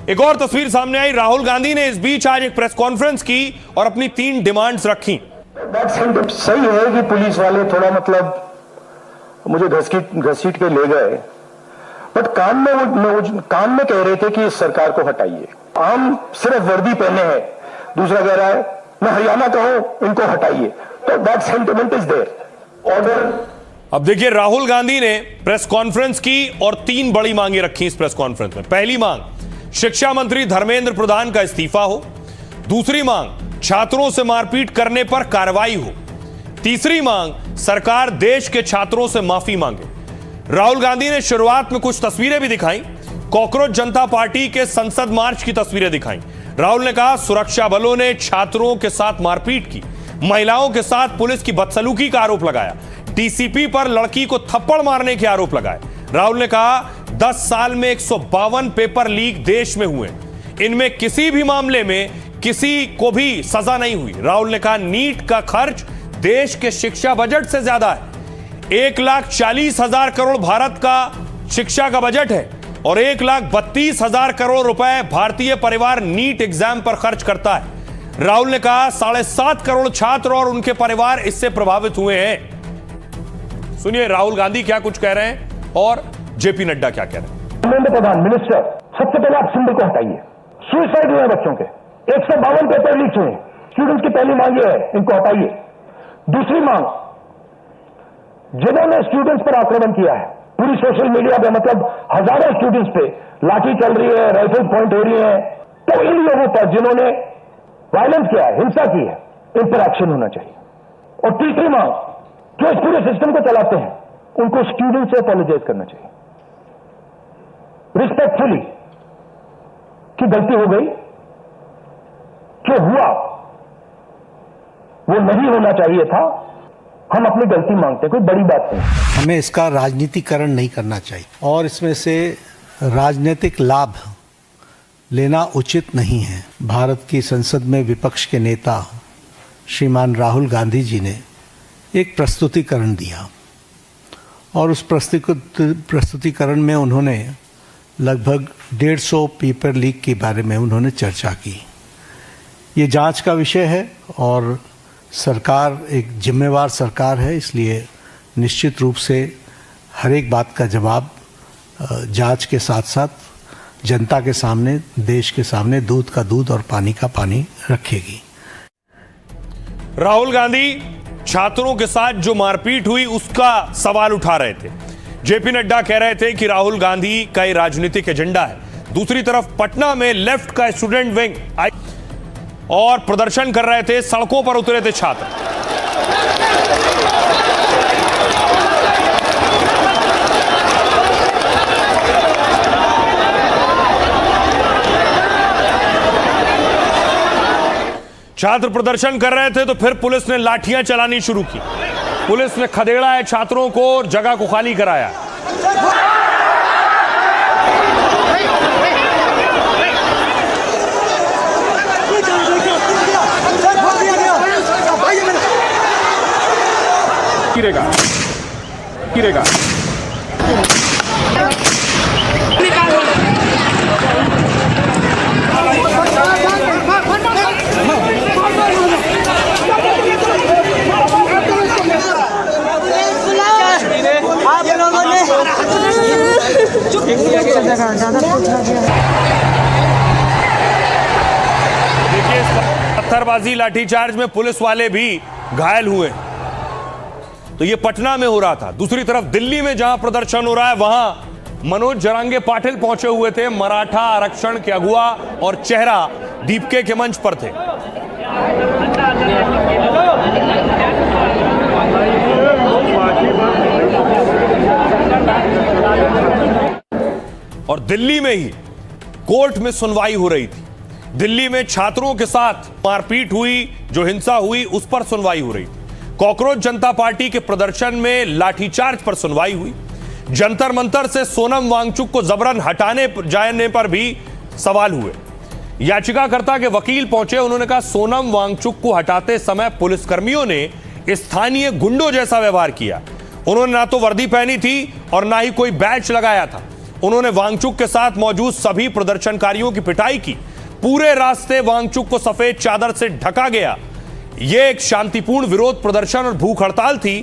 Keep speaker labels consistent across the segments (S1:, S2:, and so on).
S1: एक और तस्वीर सामने आई। राहुल गांधी ने इस बीच आज एक प्रेस कॉन्फ्रेंस की और अपनी 3 डिमांड्स रखी।
S2: सही है कि पुलिस वाले थोड़ा मुझे घसीट के ले गए, बट कान में कह रहे थे कि इस सरकार को हटाइए। आम सिर्फ वर्दी पहने हैं, दूसरा कह रहा है मैं हरियाणा का हूं, इनको हटाइए। तो that sentiment is there. Order.
S1: अब देखिए, राहुल गांधी ने प्रेस कॉन्फ्रेंस की और 3 बड़ी मांगे रखी इस प्रेस कॉन्फ्रेंस में। पहली मांग, शिक्षा मंत्री धर्मेंद्र प्रधान का इस्तीफा हो। दूसरी मांग, छात्रों से मारपीट करने पर कार्रवाई हो। तीसरी मांग, सरकार देश के छात्रों से माफी मांगे। राहुल गांधी ने शुरुआत में कुछ तस्वीरें भी दिखाई, कॉकरोच जनता पार्टी के संसद मार्च की तस्वीरें दिखाई। राहुल ने कहा सुरक्षा बलों ने छात्रों के साथ मारपीट की, महिलाओं के साथ पुलिस की बदसलूकी का आरोप लगाया, डीसीपी पर लड़की को थप्पड़ मारने के आरोप लगाए। राहुल ने कहा 10 साल में 152 पेपर लीक देश में हुए, इनमें किसी भी मामले में किसी को भी सजा नहीं हुई। राहुल ने कहा नीट का खर्च देश के शिक्षा बजट से ज्यादा है। 1,40,000 करोड़ भारत का शिक्षा का बजट है और 1,32,000 करोड़ रुपए भारतीय परिवार नीट एग्जाम पर खर्च करता है। राहुल ने कहा 7.5 करोड़ छात्र और उनके परिवार इससे प्रभावित हुए हैं। सुनिए राहुल गांधी क्या कुछ कह रहे हैं और जेपी नड्डा क्या कह रहे हैं।
S2: धर्मेंद्र प्रधान मिनिस्टर, सबसे पहले आप सिंबल को हटाइए। सुसाइड हुए बच्चों के 152 पेपर लीक हुए, स्टूडेंट्स की पहली मांग ये है, इनको हटाइए। दूसरी मांग, जिन्होंने स्टूडेंट्स पर आक्रमण किया है, पूरी सोशल मीडिया पे हजारों स्टूडेंट्स पे लाठी चल रही है, राइफल पॉइंट हो रही है, तो इन लोगों पर जिन्होंने वायलेंस किया है, हिंसा की है, इन पर एक्शन होना चाहिए। और तीसरी मांग, जो इस पूरे सिस्टम को चलाते हैं, उनको स्टूडेंट से अपॉलोजाइज करना चाहिए रिस्पेक्टफुली कि गलती हो गई, जो हुआ वो नहीं होना चाहिए था, हम अपनी गलती मांगते हैं, कोई बड़ी बात नहीं।
S3: हमें इसका राजनीतिकरण नहीं करना चाहिए और इसमें से राजनीतिक लाभ लेना उचित नहीं है। भारत की संसद में विपक्ष के नेता श्रीमान राहुल गांधी जी ने एक प्रस्तुतिकरण दिया और उस प्रस्तुतिकरण में उन्होंने लगभग 150 पेपर लीक के बारे में उन्होंने चर्चा की। ये जांच का विषय है और सरकार एक जिम्मेवार सरकार है, इसलिए निश्चित रूप से हर एक बात का जवाब जांच के साथ साथ जनता के सामने, देश के सामने दूध का दूध और पानी का पानी रखेगी।
S1: राहुल गांधी छात्रों के साथ जो मारपीट हुई उसका सवाल उठा रहे थे। जेपी नड्डा कह रहे थे कि राहुल गांधी का ये राजनीतिक एजेंडा है। दूसरी तरफ पटना में लेफ्ट का स्टूडेंट विंग और प्रदर्शन कर रहे थे, सड़कों पर उतरे थे छात्र। छात्र प्रदर्शन कर रहे थे तो फिर पुलिस ने लाठियां चलानी शुरू की। पुलिस ने खदेड़ा है छात्रों को और जगह को खाली कराया। गिरेगा देखिए, पत्थरबाजी लाठीचार्ज में पुलिस वाले भी घायल हुए। तो ये पटना में हो रहा था। दूसरी तरफ दिल्ली में जहां प्रदर्शन हो रहा है, वहां मनोज जरांगे पाटिल पहुंचे हुए थे। मराठा आरक्षण के अगुआ और चेहरा दीपके के मंच पर थे। और दिल्ली में ही कोर्ट में सुनवाई हो रही थी। दिल्ली में छात्रों के साथ मारपीट हुई, जो हिंसा हुई उस पर सुनवाई हो रही थी। कॉकरोच जनता पार्टी के प्रदर्शन में लाठीचार्ज पर सुनवाई हुई। जंतर मंतर से सोनम वांगचुक को जबरन हटाने जाने पर भी सवाल हुए। याचिकाकर्ता के वकील पहुंचे, उन्होंने कहा सोनम वांगचुक को हटाते समय पुलिसकर्मियों ने स्थानीय गुंडों जैसा व्यवहार किया। उन्होंने ना तो वर्दी पहनी थी और ना ही कोई बैच लगाया था। उन्होंने वांगचुक के साथ मौजूद सभी प्रदर्शनकारियों की पिटाई की। पूरे रास्ते वांगचुक को सफेद चादर से ढका गया। यह एक शांतिपूर्ण विरोध प्रदर्शन और भूख हड़ताल थी।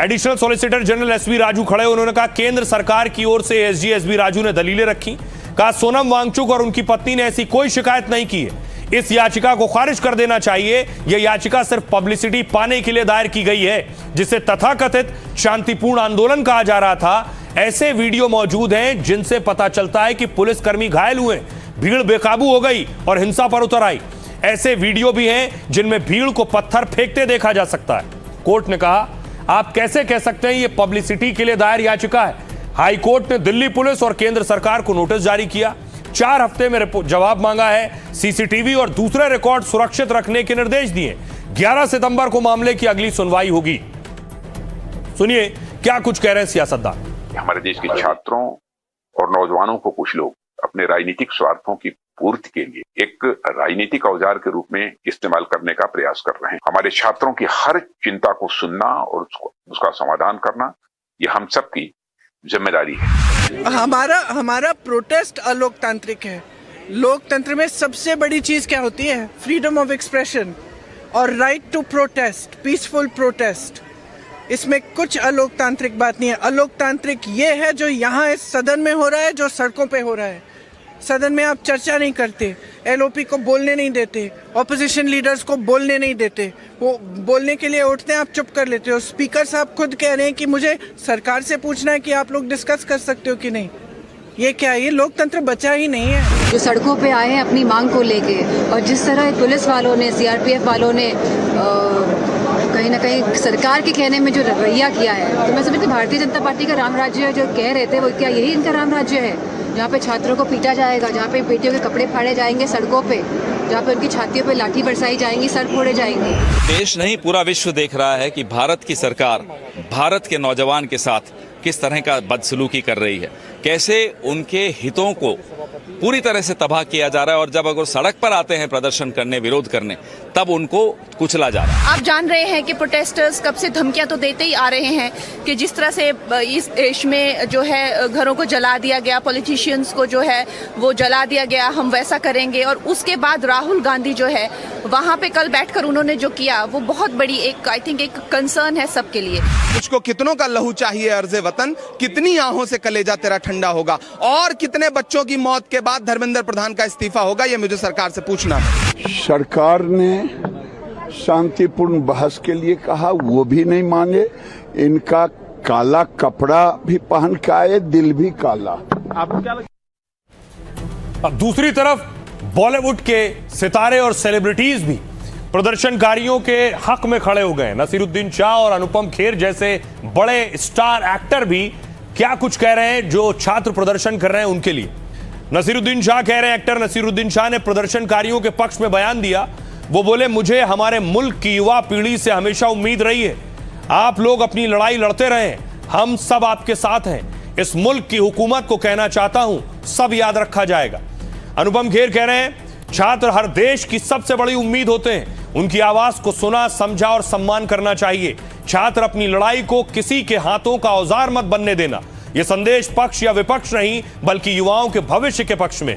S1: Additional solicitor general SV Raju खड़े, उन्होंने कहा केंद्र सरकार की ओर से एसजी एसवी राजू ने दलीलें रखी। कहा सोनम वांगचुक और उनकी पत्नी ने ऐसी कोई शिकायत नहीं की है। इस याचिका को खारिज कर देना चाहिए। यह याचिका सिर्फ पब्लिसिटी पाने के लिए दायर की गई है, जिसे तथाकथित शांतिपूर्ण आंदोलन कहा जा रहा था। ऐसे वीडियो मौजूद हैं जिनसे पता चलता है कि पुलिसकर्मी घायल हुए, भीड़ बेकाबू हो गई और हिंसा पर उतर आई। ऐसे वीडियो भी हैं जिनमें भीड़ को पत्थर फेंकते देखा जा सकता है। कोर्ट ने कहा आप कैसे कह सकते हैं यह पब्लिसिटी के लिए दायर याचिका है। हाई कोर्ट ने दिल्ली पुलिस और केंद्र सरकार को नोटिस जारी किया। 4 हफ्ते में जवाब मांगा है। सीसीटीवी और दूसरे रिकॉर्ड सुरक्षित रखने के निर्देश दिए। 11 सितंबर को मामले की अगली सुनवाई होगी। सुनिए क्या कुछ कह रहे हैं सियासतदान।
S4: हमारे देश के छात्रों और नौजवानों को कुछ लोग अपने राजनीतिक स्वार्थों की पूर्ति के लिए एक राजनीतिक औजार के रूप में इस्तेमाल करने का प्रयास कर रहे हैं। हमारे छात्रों की हर चिंता को सुनना और उसका समाधान करना ये हम सबकी जिम्मेदारी है।
S5: हमारा प्रोटेस्ट अलोकतांत्रिक है। लोकतंत्र में सबसे बड़ी चीज क्या होती है? फ्रीडम ऑफ एक्सप्रेशन और right to protest, peaceful protest. इसमें कुछ अलोकतांत्रिक बात नहीं है। अलोकतांत्रिक ये है जो यहाँ इस सदन में हो रहा है, जो सड़कों पे हो रहा है। सदन में आप चर्चा नहीं करते, एलओपी को बोलने नहीं देते, ऑपोजिशन लीडर्स को बोलने नहीं देते। वो बोलने के लिए उठते हैं, आप चुप कर लेते हो। स्पीकर साहब खुद कह रहे हैं कि मुझे सरकार से पूछना है कि आप लोग डिस्कस कर सकते हो कि नहीं। ये क्या है? ये लोकतंत्र बचा ही नहीं है।
S6: जो सड़कों पे आए हैं अपनी मांग को लेके, और जिस तरह पुलिस वालों ने, सीआरपीएफ वालों ने कहीं ना कहीं सरकार के कहने में जो रवैया किया है, तो मैं समझती भारतीय जनता पार्टी का राम राज्य है जो कह रहे थे, वो क्या यही इनका राम राज्य है? जहाँ पे छात्रों को पीटा जाएगा, जहाँ पे बेटियों के कपड़े फाड़े जाएंगे सड़कों पे, जहाँ पे उनकी छातियों पे लाठी बरसाई जाएंगी, सर फोड़े जाएंगे।
S7: देश नहीं पूरा विश्व देख रहा है कि भारत की सरकार भारत के नौजवान के साथ किस तरह का बदसलूकी कर रही है, कैसे उनके हितों को पूरी तरह से तबाह किया जा रहा है। और जब अगर सड़क पर आते हैं प्रदर्शन करने, विरोध करने, तब उनको कुचला जा रहा है।
S8: आप जान रहे हैं कि प्रोटेस्टर्स कब से धमकियां तो देते ही आ रहे हैं कि जिस तरह से इस देश में जो है घरों को जला दिया गया, पॉलिटिशियंस को जो है वो जला दिया गया, हम वैसा करेंगे। और उसके बाद राहुल गांधी जो है वहां पे कल बैठकर उन्होंने जो किया वो बहुत बड़ी एक आई थिंक एक कंसर्न है सबके लिए।
S9: मुझको कितनों का लहू चाहिए अर्ज़े वतन, कितनी आहों से कलेजा तेरा ठंडा होगा, और कितने बच्चों की मौत के बाद धर्मेंद्र प्रधान का इस्तीफा होगा, ये मुझे सरकार से पूछना है।
S10: सरकार ने शांतिपूर्ण बहस के लिए कहा, वो भी नहीं माने। इनका काला कपड़ा भी पहन के आए, दिल भी काला।
S9: आपको क्या लगता?
S1: अब दूसरी तरफ बॉलीवुड के सितारे और सेलिब्रिटीज भी प्रदर्शनकारियों के हक में खड़े हो गए। नसीरुद्दीन शाह और अनुपम खेर जैसे बड़े स्टार एक्टर भी क्या कुछ कह रहे हैं जो छात्र प्रदर्शन कर रहे हैं उनके लिए। नसीरुद्दीन शाह कह रहे हैं, एक्टर नसीरुद्दीन शाह ने प्रदर्शनकारियों के पक्ष में बयान दिया। वो बोले मुझे हमारे मुल्क की युवा पीढ़ी से हमेशा उम्मीद रही है, आप लोग अपनी लड़ाई लड़ते रहें, हम सब आपके साथ हैं। इस मुल्क की हुकूमत को कहना चाहता हूं, सब याद रखा जाएगा। अनुपम खेर कह रहे हैं छात्र हर देश की सबसे बड़ी उम्मीद होते हैं, उनकी आवाज को सुना, समझा और सम्मान करना चाहिए। छात्र अपनी लड़ाई को किसी के हाथों का औजार मत बनने देना। यह संदेश पक्ष या विपक्ष नहीं बल्कि युवाओं के भविष्य के पक्ष में।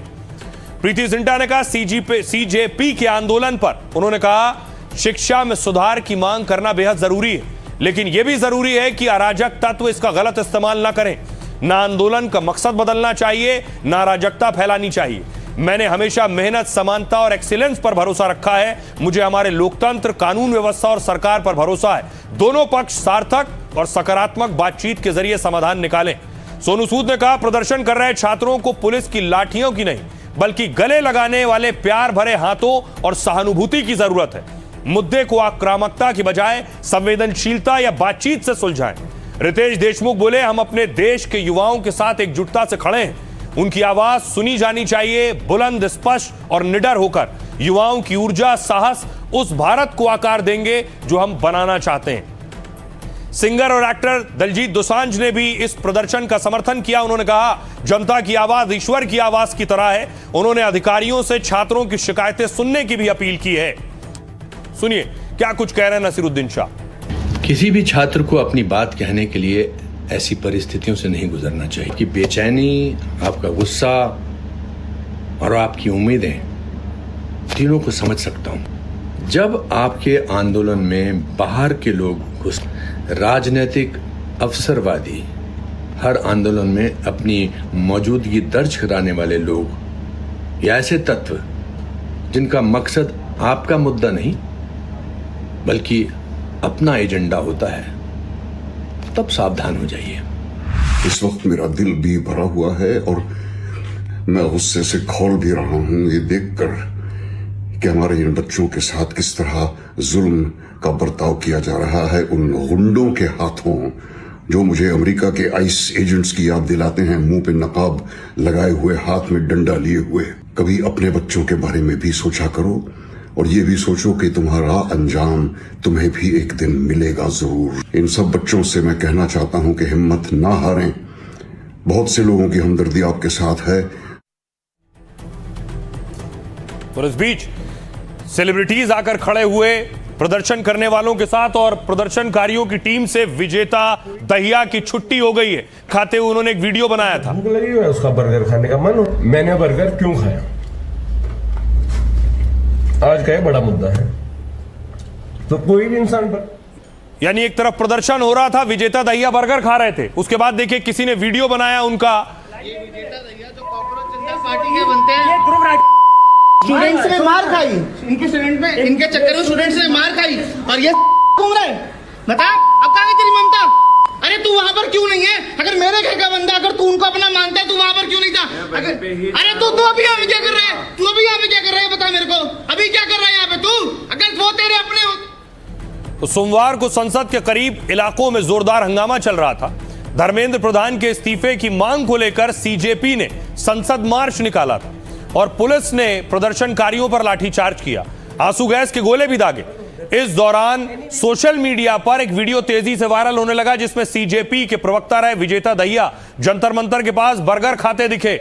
S1: प्रीति जिंटा ने कहा सीजेपी के आंदोलन पर उन्होंने कहा शिक्षा में सुधार की मांग करना बेहद जरूरी है, लेकिन यह भी जरूरी है कि अराजक तत्व इसका गलत इस्तेमाल ना करें। ना आंदोलन का मकसद बदलना चाहिए, ना अराजकता फैलानी चाहिए। मैंने हमेशा मेहनत, समानता और एक्सीलेंस पर भरोसा रखा है। मुझे हमारे लोकतंत्र, कानून व्यवस्था और सरकार पर भरोसा है। दोनों पक्ष सार्थक और सकारात्मक बातचीत के जरिए समाधान निकालें। सोनू सूद ने कहा प्रदर्शन कर रहे छात्रों को पुलिस की लाठियों की नहीं बल्कि गले लगाने वाले प्यार भरे हाथों और सहानुभूति की जरूरत है। मुद्दे को आक्रामकता की बजाय संवेदनशीलता या बातचीत से सुलझाएं। रितेश देशमुख बोले हम अपने देश के युवाओं के साथ एकजुटता से खड़े हैं, उनकी आवाज सुनी जानी चाहिए, बुलंद, स्पष्ट और निडर होकर। युवाओं की ऊर्जा, साहस उस भारत को आकार देंगे जो हम बनाना चाहते हैं। सिंगर और एक्टर दलजीत दोसांझ ने भी इस प्रदर्शन का समर्थन किया। उन्होंने कहा जनता की आवाज ईश्वर की आवाज की तरह है। उन्होंने अधिकारियों से छात्रों की शिकायतें सुनने की भी अपील की है। सुनिए क्या कुछ कह रहे हैं नसीरुद्दीन शाह।
S11: किसी भी छात्र को अपनी बात कहने के लिए ऐसी परिस्थितियों से नहीं गुजरना चाहिए कि बेचैनी, आपका गुस्सा और आपकी उम्मीदें, तीनों को समझ सकता हूं। जब आपके आंदोलन में बाहर के लोग घुस, राजनीतिक अवसरवादी हर आंदोलन में अपनी मौजूदगी दर्ज कराने वाले लोग या ऐसे तत्व जिनका मकसद आपका मुद्दा नहीं बल्कि अपना एजेंडा होता है, तब सावधान हो जाइए।
S12: इस वक्त मेरा दिल भी भरा हुआ है और मैं गुस्से से खौल भी रहा हूं ये देखकर कि हमारे इन बच्चों के साथ किस तरह जुल्म का बर्ताव किया जा रहा है उन गुंडों के हाथों जो मुझे अमेरिका के आइस एजेंट्स की याद दिलाते हैं, मुंह पे नकाब लगाए हुए, हाथ में डंडा लिए हुए। कभी अपने बच्चों के बारे में भी सोचा करो और ये भी सोचो कि तुम्हारा अंजाम तुम्हें भी एक दिन मिलेगा जरूर। इन सब बच्चों से मैं कहना चाहता हूं कि हिम्मत ना हारें, बहुत से लोगों की हमदर्दी आपके साथ है।
S1: और इस बीच सेलिब्रिटीज आकर खड़े हुए प्रदर्शन करने वालों के साथ और प्रदर्शनकारियों की टीम से विजेता दहिया की छुट्टी हो गई है। खाते हुए उन्होंने एक वीडियो बनाया था।
S13: भूख लगी है, उसका बर्गर खाने का मन हो, मैंने बर्गर क्यों खाया, आज का बड़ा मुद्दा है। तो कोई भी इंसान पर,
S1: यानी एक तरफ प्रदर्शन हो रहा था, विजेता दहिया बर्गर खा रहे थे, उसके बाद देखिए किसी ने वीडियो बनाया उनका।
S14: ये विजेता दहिया जो कॉकरोच जनता पार्टी के बनते हैं, स्टूडेंट्स ने मार खाई, इनके स्टूडेंट में, इनके चक्कर में स्टूडेंट्स ने मार खाई और ये घूम रहे। बता अब कहाँ है तेरी ममता? अरे तू वहां पर क्यों नहीं है? अगर मेरे घर का बंदा, अगर तू उनको अपना मानता है, तू वहां पर क्यों नहीं था? अरे तू अभी यहाँ पे क्या कर रहा है? तू अभी यहाँ पे क्या कर रहा है बता मेरे को, अभी क्या कर रहा है यहाँ पे तू? अगर वो तेरे अपने हो।
S1: तो सोमवार को संसद के करीब इलाकों में जोरदार हंगामा चल रहा था। धर्मेंद्र प्रधान के इस्तीफे की मांग को लेकर सीजेपी ने संसद मार्च निकाला था और पुलिस ने प्रदर्शनकारियों पर लाठीचार्ज किया, आंसू गैस के गोले भी दागे। इस दौरान सोशल मीडिया पर एक वीडियो तेजी से वायरल होने लगा जिसमें सीजेपी के प्रवक्ता रहे विजेता दहिया जंतर मंतर के पास बर्गर खाते दिखे।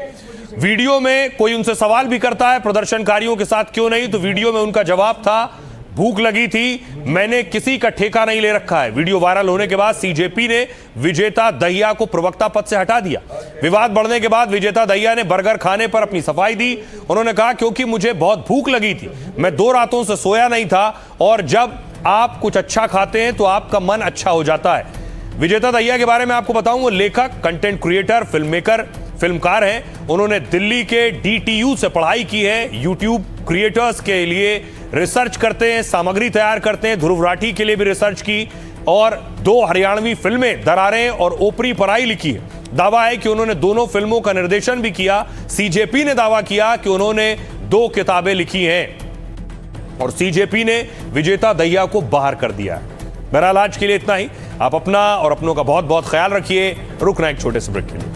S1: वीडियो में कोई उनसे सवाल भी करता है प्रदर्शनकारियों के साथ क्यों नहीं, तो वीडियो में उनका जवाब था भूख लगी थी, मैंने किसी का ठेका नहीं ले रखा है। वीडियो वायरल होने के बाद सीजेपी ने विजेता दहिया को प्रवक्ता पद से हटा दिया। विवाद बढ़ने के बाद विजेता दहिया ने बर्गर खाने पर अपनी सफाई दी। उन्होंने कहा क्योंकि मुझे बहुत भूख लगी थी, मैं 2 रातों से सोया नहीं था और जब आप कुछ अच्छा खाते हैं तो आपका मन अच्छा हो जाता है। विजेता दहिया के बारे में आपको बताऊं, वो लेखक, कंटेंट क्रिएटर, फिल्म मेकर, फिल्मकार हैं। उन्होंने दिल्ली के DTU से पढ़ाई की है, यूट्यूब क्रिएटर्स के लिए रिसर्च करते हैं, सामग्री तैयार करते हैं, ध्रुव राठी के लिए भी रिसर्च की और 2 हरियाणवी फिल्में दरारें और ओपरी पराई लिखी है। दावा है कि उन्होंने दोनों फिल्मों का निर्देशन भी किया। सीजेपी ने दावा किया कि उन्होंने 2 किताबें लिखी हैं और सीजेपी ने विजेता दहिया को बाहर कर दिया है। बहरहाल आज के लिए इतना ही। आप अपना और अपनों का बहुत बहुत ख्याल रखिए। रुकना एक छोटे से ब्रेक के लिए।